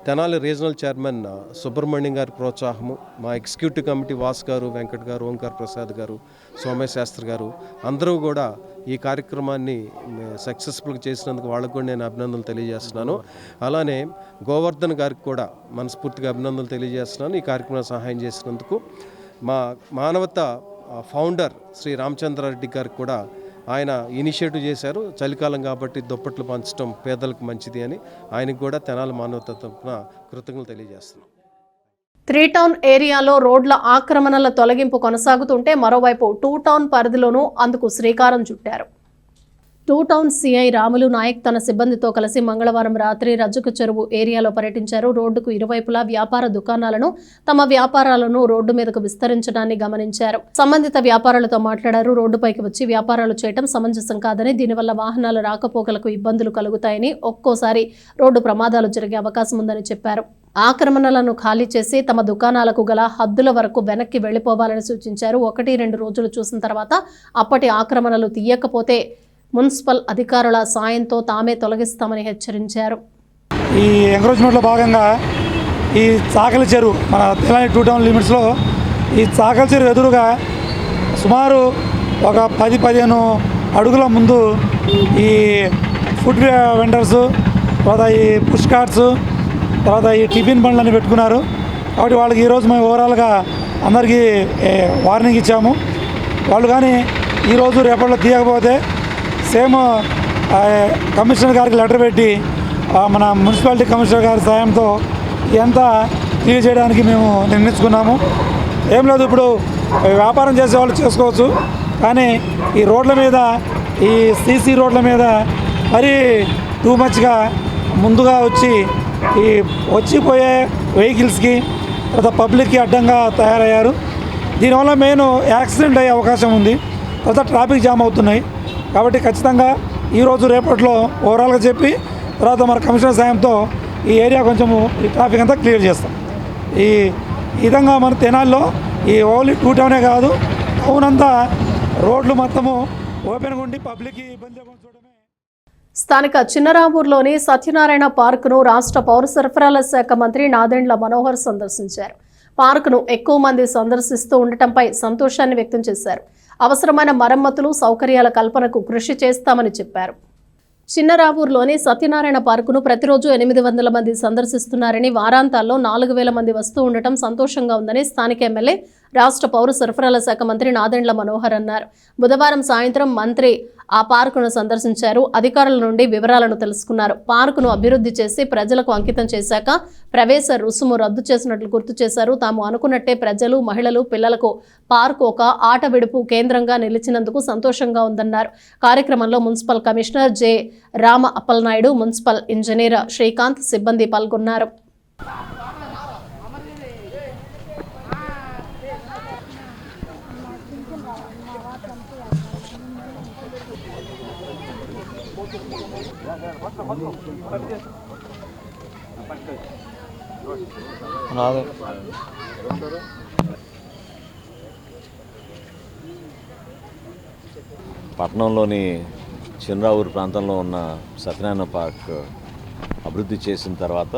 తెనాలి రీజనల్ చైర్మన్ సుబ్రహ్మణ్యం గారి ప్రోత్సాహము, మా ఎగ్జిక్యూటివ్ కమిటీ వాస్ గారు, వెంకట్ గారు, ఓంకార్ ప్రసాద్ గారు, సోమయ్య శాస్త్రి గారు అందరూ కూడా ఈ కార్యక్రమాన్ని సక్సెస్ఫుల్గా చేసినందుకు వాళ్ళకు కూడా నేను అభినందనలు తెలియజేస్తున్నాను. అలానే గోవర్ధన్ గారికి కూడా మనస్ఫూర్తిగా అభినందనలు తెలియజేస్తున్నాను ఈ కార్యక్రమం సహాయం చేసినందుకు. మా మానవత ఫౌండర్ శ్రీ రామచంద్రారెడ్డి గారికి కూడా ఆయన ఇనిషియేటివ్ చేశారు. చలికాలం కాబట్టి దుప్పట్లు పంచడం పేదలకు మంచిది అని ఆయనకు కూడా తెనాలి మానవత తరపున కృతజ్ఞతలు తెలియజేస్తున్నాం. 3 టౌన్ ఏరియాలో రోడ్ల ఆక్రమణల తొలగింపు కొనసాగుతుంటే మరోవైపు 2 టౌన్ పరిధిలోనూ అందుకు శ్రీకారం చుట్టారు. 2 టౌన్ సిఐ రాములు నాయక్ తన సిబ్బందితో కలిసి మంగళవారం రాత్రి రజ్జుకు చెరువు ఏరియాలో పర్యటించారు. రోడ్డుకు ఇరువైపులా వ్యాపార దుకాణాలను, తమ వ్యాపారాలను రోడ్డు మీదకు విస్తరించడాన్ని గమనించారు. సంబంధిత వ్యాపారులతో మాట్లాడారు. రోడ్డుపైకి వచ్చి వ్యాపారాలు చేయడం సమంజసం కాదని, దీనివల్ల వాహనాల రాకపోకలకు ఇబ్బందులు కలుగుతాయని, ఒక్కోసారి రోడ్డు ప్రమాదాలు జరిగే అవకాశం ఉందని చెప్పారు. ఆక్రమణలను ఖాళీ చేసి తమ దుకాణాలకు గల హద్దుల వరకు వెనక్కి వెళ్లిపోవాలని సూచించారు. 1-2 రోజులు చూసిన తర్వాత అప్పటి ఆక్రమణలు తీయకపోతే మున్సిపల్ అధికారుల సాయంతో తామే తొలగిస్తామని హెచ్చరించారు. ఈ ఎంకరేజ్మెంట్లో భాగంగా ఈ చాకలి చెరువు మన తెలంగాణ 2 టౌన్ లిమిట్స్లో ఈ చాకలి చెరువు ఎదురుగా సుమారు ఒక 10-15 అడుగుల ముందు ఈ ఫుడ్ వెండర్స్, తర్వాత ఈ పుష్ కార్ట్స్, తర్వాత ఈ టిఫిన్ బండ్లని పెట్టుకున్నారు. కాబట్టి వాళ్ళకి ఈరోజు మేము ఓవరాల్గా అందరికీ వార్నింగ్ ఇచ్చాము. వాళ్ళు కానీ ఈరోజు రేపట్లో తీయకపోతే సేమ్ కమిషనర్ గారికి లెటర్ పెట్టి మన మున్సిపాలిటీ కమిషనర్ గారి సాయంతో ఎంత క్లియర్ చేయడానికి మేము నిర్ణయించుకున్నాము. ఏం లేదు, ఇప్పుడు వ్యాపారం చేసేవాళ్ళు చేసుకోవచ్చు, కానీ ఈ రోడ్ల మీద, ఈ సీసీ రోడ్ల మీద మరీ టూ మచ్గా ముందుగా వచ్చి ఈ వచ్చిపోయే వెహికల్స్కి తర్వాత పబ్లిక్కి అడ్డంగా తయారయ్యారు. దీనివల్ల మెయిన్ యాక్సిడెంట్ అయ్యే అవకాశం ఉంది, తర్వాత ట్రాఫిక్ జామ్ అవుతున్నాయి. కాబట్టి ఖచ్చితంగా ఈరోజు రేపట్లో ఓవరాల్గా చెప్పి తర్వాత మన కమిషనర్ సాయంతో ఈ ఏరియా కొంచెము ఈ ట్రాఫిక్ అంతా క్లియర్ చేస్తాం. ఈ విధంగా మన తెనాలిలో ఈ ఓన్లీ 2 టౌనే కాదు, టౌన్ అంతా రోడ్లు మొత్తము ఓపెన్గా ఉండి పబ్లిక్కి ఇబ్బంది లేకుండా చూడమే. స్థానిక చిన్నరామూరులోని సత్యనారాయణ పార్కును రాష్ట్ర పౌర సరఫరాల శాఖ మంత్రి నాదెండ్ల మనోహర్ సందర్శించారు. పార్కును ఎక్కువ మంది సందర్శిస్తూ ఉండటంపై సంతోషాన్ని వ్యక్తం చేశారు. అవసరమైన మరమ్మతులు, సౌకర్యాల కల్పనకు కృషి చేస్తామని చెప్పారు. చిన్నరావూరులోని సత్యనారాయణ పార్కును ప్రతిరోజు 800 మంది సందర్శిస్తున్నారని, వారాంతాల్లో 4000 మంది వస్తూ ఉండటం సంతోషంగా ఉందని స్థానిక ఎమ్మెల్యే, రాష్ట్ర పౌర సరఫరాల శాఖ మంత్రి నాదెండ్ల మనోహర్ అన్నారు. బుధవారం సాయంత్రం మంత్రి ఆ పార్కును సందర్శించారు. అధికారుల నుండి వివరాలను తెలుసుకున్నారు. పార్కును అభివృద్ధి చేసి ప్రజలకు అంకితం చేశాక ప్రవేశ రుసుము రద్దు చేసినట్లు గుర్తు చేశారు. తాము అనుకున్నట్టే ప్రజలు, మహిళలు, పిల్లలకు పార్కు ఒక ఆట విడుపు కేంద్రంగా నిలిచినందుకు సంతోషంగా ఉందన్నారు. కార్యక్రమంలో municipal commissioner J. Rama Appalanaidu, municipal engineer Srikanth, సిబ్బంది పాల్గొన్నారు. పట్టణంలోని చిన్నరావూరు ప్రాంతంలో ఉన్న సత్యనారాయణ పార్క్ అభివృద్ధి చేసిన తర్వాత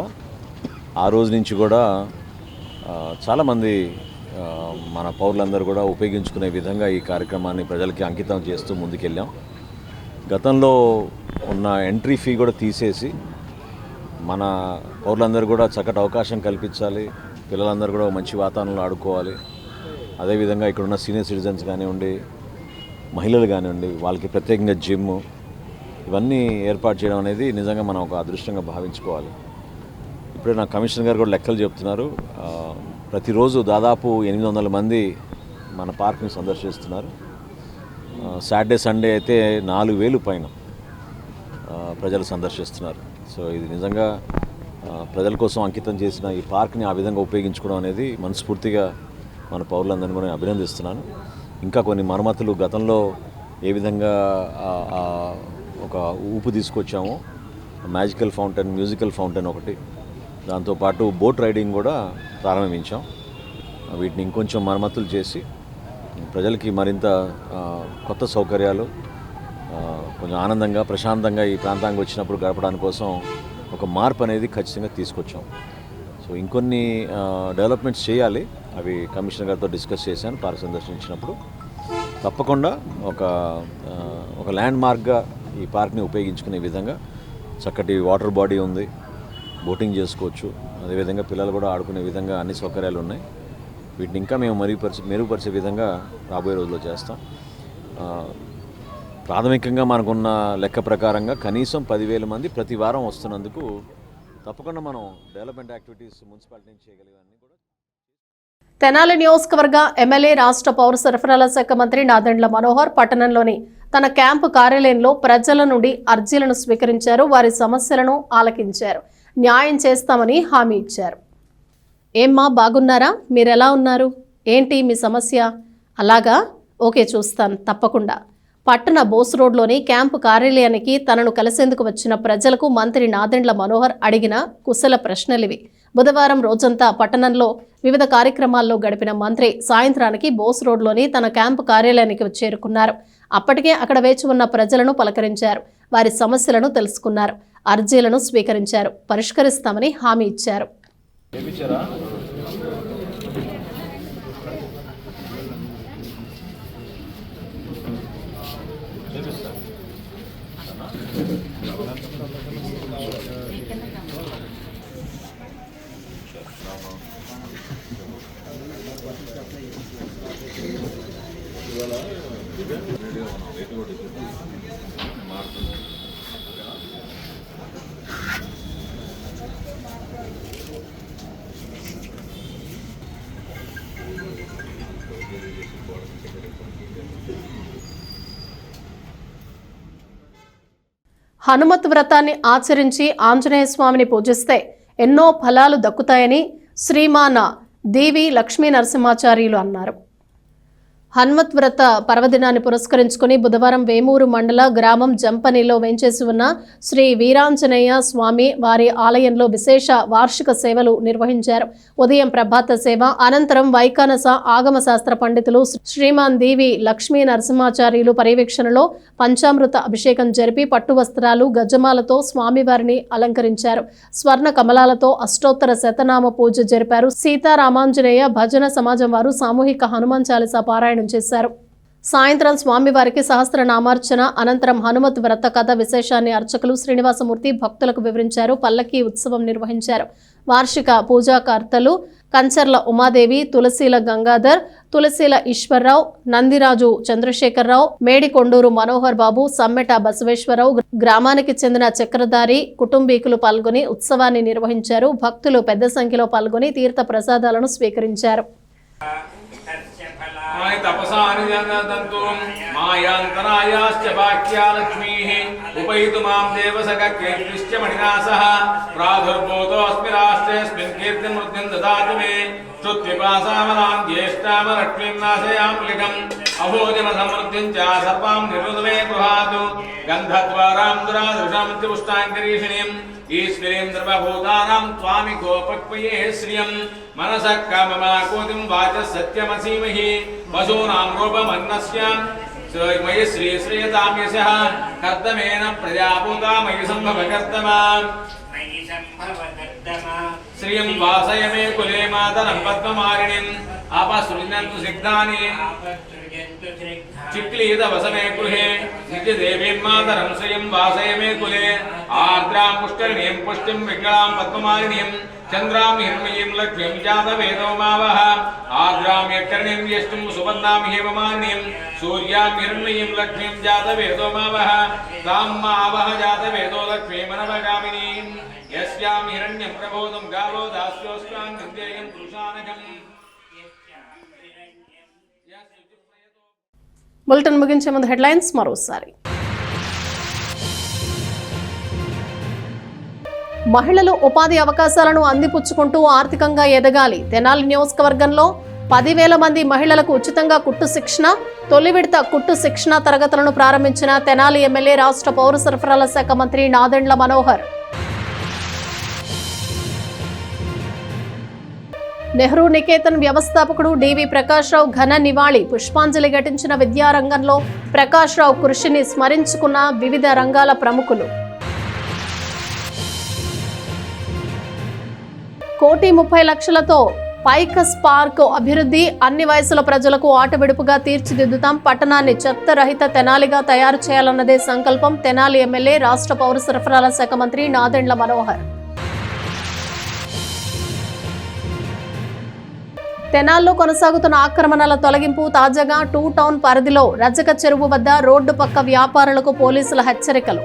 ఆ రోజు నుంచి కూడా చాలామంది మన పౌరులందరూ కూడా ఉపయోగించుకునే విధంగా ఈ కార్యక్రమాన్ని ప్రజలకి అంకితం చేస్తూ ముందుకెళ్ళాం. గతంలో ఉన్న ఎంట్రీ ఫీ కూడా తీసేసి మన పౌరులందరూ కూడా చక్కటి అవకాశం కల్పించాలి, పిల్లలందరూ కూడా మంచి వాతావరణంలో ఆడుకోవాలి. అదేవిధంగా ఇక్కడున్న సీనియర్ సిటిజన్స్ కానివ్వండి, మహిళలు కానివ్వండి, వాళ్ళకి ప్రత్యేకంగా జిమ్ ఇవన్నీ ఏర్పాటు చేయడం అనేది నిజంగా మనం ఒక అదృష్టంగా భావించుకోవాలి. ఇప్పుడే నా కమిషనర్ గారు కూడా లెక్కలు చెప్తున్నారు. ప్రతిరోజు దాదాపు 800 మంది మన పార్క్ని సందర్శిస్తున్నారు. సాటర్డే, సండే అయితే 4000 పైన ప్రజలు సందర్శిస్తున్నారు. సో ఇది నిజంగా ప్రజల కోసం అంకితం చేసిన ఈ పార్క్ని ఆ విధంగా ఉపయోగించుకోవడం అనేది మనస్ఫూర్తిగా మన పౌరులందరినీ కూడా అభినందిస్తున్నాను. ఇంకా కొన్ని మరమ్మతులు గతంలో ఏ విధంగా ఒక ఊపు తీసుకొచ్చామో, మ్యాజికల్ ఫౌంటైన్, మ్యూజికల్ ఫౌంటైన్ ఒకటి, దాంతోపాటు బోట్ రైడింగ్ కూడా ప్రారంభించాం. వీటిని ఇంకొంచెం మరమ్మతులు చేసి ప్రజలకి మరింత కొత్త సౌకర్యాలు, కొంచెం ఆనందంగా, ప్రశాంతంగా ఈ ప్రాంతానికి వచ్చినప్పుడు గడపడానికి కోసం ఒక మార్పు అనేది ఖచ్చితంగా తీసుకొచ్చాం. సో ఇంకొన్ని డెవలప్మెంట్స్ చేయాలి. అవి కమిషనర్ గారితో డిస్కస్ చేశాను పార్క్ సందర్శించినప్పుడు. తప్పకుండా ఒక ల్యాండ్ మార్క్గా ఈ పార్క్ని ఉపయోగించుకునే విధంగా చక్కటి వాటర్ బాడీ ఉంది, బోటింగ్ చేసుకోవచ్చు. అదేవిధంగా పిల్లలు కూడా ఆడుకునే విధంగా అన్ని సౌకర్యాలు ఉన్నాయి. వీటిని ఇంకా మేము మెరుగుపరిచే విధంగా రాబోయే రోజుల్లో చేస్తాం. ప్రాథమికంగా మనకున్న లెక్క ప్రకారంగా కనీసం 10,000 మంది ప్రతి వారం వస్తున్నందుకు తప్పకుండా మనం డెవలప్మెంట్ యాక్టివిటీస్ మున్సిపాలిటీ నుంచి చేయగలిగాన్ని కూడా. తెనాలి నియోజకవర్గ ఎమ్మెల్యే, రాష్ట్ర పౌర సరఫరాల శాఖ మంత్రి నాదెండ్ల మనోహర్ పట్టణంలోని తన క్యాంపు కార్యాలయంలో ప్రజల నుండి అర్జీలను స్వీకరించారు. వారి సమస్యలను ఆలకించారు. న్యాయం చేస్తామని హామీ ఇచ్చారు. ఏమ్మా, బాగున్నారా? మీరెలా ఉన్నారు? ఏంటి మీ సమస్య? అలాగా, ఓకే, చూస్తాను తప్పకుండా. పట్టణ బోస్ రోడ్లోని క్యాంపు కార్యాలయానికి తనను కలిసేందుకు వచ్చిన ప్రజలకు మంత్రి నాదెండ్ల మనోహర్ అడిగిన కుశల ప్రశ్నలివి. బుధవారం రోజంతా పట్టణంలో వివిధ కార్యక్రమాల్లో గడిపిన మంత్రి సాయంత్రానికి బోస్ రోడ్లోని తన క్యాంపు కార్యాలయానికి చేరుకున్నారు. అప్పటికే అక్కడ వేచి ఉన్న ప్రజలను పలకరించారు. వారి సమస్యలను తెలుసుకున్నారు. అర్జీలను స్వీకరించారు. పరిష్కరిస్తామని హామీ ఇచ్చారు. హనుమత్ వ్రతాన్ని ఆచరించి ఆంజనేయ స్వామిని పూజిస్తే ఎన్నో ఫలాలు దక్కుతాయని శ్రీమాన దేవి లక్ష్మీ నరసింహాచార్యులు అన్నారు. హనుమత్ వ్రత పర్వదినాన్ని పురస్కరించుకుని బుధవారం వేమూరు మండల గ్రామం జంపనిలో వేంచేసి ఉన్న శ్రీ వీరాంజనేయ స్వామి వారి ఆలయంలో విశేష వార్షిక సేవలు నిర్వహించారు. ఉదయం ప్రభాత సేవ అనంతరం వైకానస ఆగమ శాస్త్ర పండితులు శ్రీమాన్ దేవి లక్ష్మీ నరసింహాచార్యులు పర్యవేక్షణలో పంచామృత అభిషేకం జరిపి పట్టు వస్త్రాలు గజమాలతో స్వామివారిని అలంకరించారు. స్వర్ణ కమలాలతో అష్టోత్తర శతనామ పూజ జరిపారు. సీతారామాంజనేయ భజన సమాజం వారు సామూహిక హనుమాన్ చాలీసా పారాయణ చేశారు. సాయంత్రం స్వామివారికి సహస్రనామార్చన అనంతరం హనుమత్ వ్రత కథ విశేషాన్ని అర్చకులు శ్రీనివాసమూర్తి భక్తులకు వివరించారు. పల్లకి ఉత్సవం నిర్వహించారు. వార్షిక పూజాకర్తలు కంచర్ల ఉమాదేవి, తులసీల గంగాధర్, తులసీల ఈశ్వర్రావు, నందిరాజు చంద్రశేఖరరావు, మేడికొండూరు మనోహర్ బాబు, సమ్మెట బసవేశ్వరరావు, గ్రామానికి చెందిన చక్రధారి కుటుంబీకులు పాల్గొని ఉత్సవాన్ని నిర్వహించారు. భక్తులు పెద్ద సంఖ్యలో పాల్గొని తీర్థ ప్రసాదాలను స్వీకరించారు. तपसानि जनदन्तु मायान्तरायाश्च वाक्या लक्ष्मीः उपैतु मां देवसखकीर्तिश्च मणिनासः प्रादुर्भूतोऽस्मि राष्ट्रेऽस्मिन् कीर्तिमृद्धिं ददातु मे श्रुत्विपासामलां ज्येष्ठामलक्ष्मीं नाशयाम्लिकम् अभोजमसमृद्धिं च सर्वां निर्वृत मे गृहातु गन्धद्वारां दुरादृशां च पुष्टाङ्गरीषिणीम् ईश्वरीं सर्वभूतानां त्वामि गोपक्वये श्रियं मनसः काममाकोतिं वाचः सत्यमसीमहि पशूनां रूपमन्नस्य मयि श्रीश्रियतां यशः कर्दमेन प्रजापूता मयि सम्भवकर्तमा श्रियं वासय मे कुले मातरं पद्ममालिनीम् आपसृजन्तु सिग्धानि चिक्लीद वसमे गृहे नित्यदेवीं मातरं श्रियं वासय मे कुले आर्द्रां पुष्करिणीं पुष्टिं विकलां पद्ममालिनीं चन्द्रां हिरण्मयीं लक्ष्मीं जातवेदो मावः आर्द्रां यत्कर्णीं यष्टुं सुवर्णां हेममालिनीं सूर्यां हिरण्मयीं लक्ष्मीं जातवेदो मावः तां मावः जातवेदो लक्ष्मीमनवगामिनीं यस्यां हिरण्यं प्रबोधं गावो दास्योस्तां निन्देयं पुरुषानघम्. బులెటిన్ ముగించే ముందు హెడ్లైన్స్ మరోసారి. మహిళలు ఉపాధి అవకాశాలను అందిపుచ్చుకుంటూ ఆర్థికంగా ఎదగాలి. తెనాలి నియోజకవర్గంలో 10,000 మంది మహిళలకు ఉచితంగా కుట్టు శిక్షణ. తొలి విడత కుట్టు శిక్షణ తరగతులను ప్రారంభించిన తెనాలి ఎమ్మెల్యే రాష్ట్ర పౌర సరఫరాల శాఖ మంత్రి నాదెండ్ల మనోహర్. నెహ్రూ నికేతన్ వ్యవస్థాపకుడు డివి ప్రకాష్ రావు ఘన నివాళి. పుష్పాంజలి ఘటించిన విద్యారంగంలో ప్రకాష్ రావు కృషిని స్మరించుకున్న వివిధ రంగాల ప్రముఖులు. 1,30,00,000తో పైకస్ పార్క్ అభివృద్ధి. అన్ని వయసుల ప్రజలకు ఆటవిడుపుగా తీర్చిదిద్దుతాం. పట్టణాన్ని చెత్త రహిత తెనాలిగా తయారు చేయాలన్నదే సంకల్పం. తెనాలి ఎమ్మెల్యే రాష్ట్ర పౌర సరఫరాల శాఖ మంత్రి నాదెండ్ల మనోహర్. తెనాల్లో కొనసాగుతున్న ఆక్రమణల తొలగింపు. తాజాగా 2 టౌన్ పరిధిలో రజక చెరువు వద్ద రోడ్డు పక్క వ్యాపారులకు పోలీసుల హెచ్చరికలు.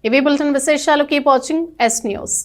ఇవి బులెటిన్ విశేషాలు. Keep watching yes news.